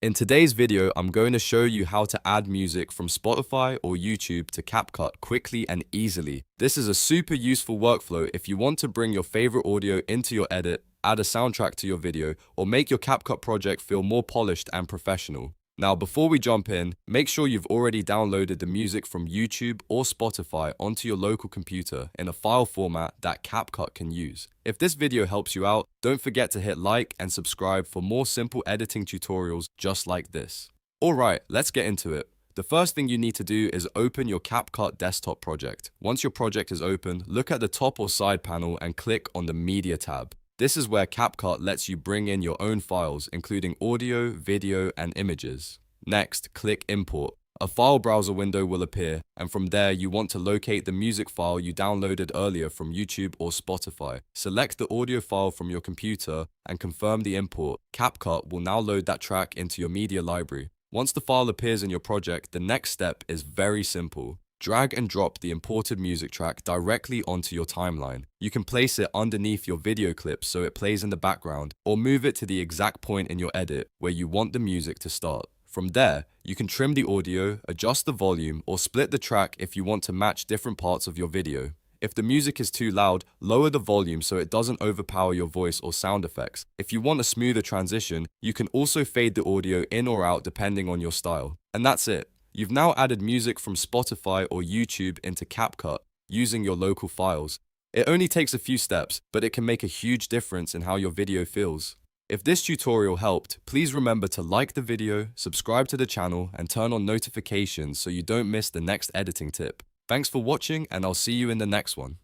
In today's video, I'm going to show you how to add music from Spotify or YouTube to CapCut quickly and easily. This is a super useful workflow if you want to bring your favorite audio into your edit, add a soundtrack to your video, or make your CapCut project feel more polished and professional. Now, before we jump in, make sure you've already downloaded the music from YouTube or Spotify onto your local computer in a file format that CapCut can use. If this video helps you out, don't forget to hit like and subscribe for more simple editing tutorials just like this. Alright, let's get into it. The first thing you need to do is open your CapCut desktop project. Once your project is open, look at the top or side panel and click on the Media tab. This is where CapCut lets you bring in your own files, including audio, video, and images. Next, click Import. A file browser window will appear, and from there you want to locate the music file you downloaded earlier from YouTube or Spotify. Select the audio file from your computer and confirm the import. CapCut will now load that track into your media library. Once the file appears in your project, the next step is very simple. Drag and drop the imported music track directly onto your timeline. You can place it underneath your video clip so it plays in the background, or move it to the exact point in your edit where you want the music to start. From there, you can trim the audio, adjust the volume, or split the track if you want to match different parts of your video. If the music is too loud, lower the volume so it doesn't overpower your voice or sound effects. If you want a smoother transition, you can also fade the audio in or out depending on your style. And that's it. You've now added music from Spotify or YouTube into CapCut using your local files. It only takes a few steps, but it can make a huge difference in how your video feels. If this tutorial helped, please remember to like the video, subscribe to the channel, and turn on notifications so you don't miss the next editing tip. Thanks for watching, and I'll see you in the next one.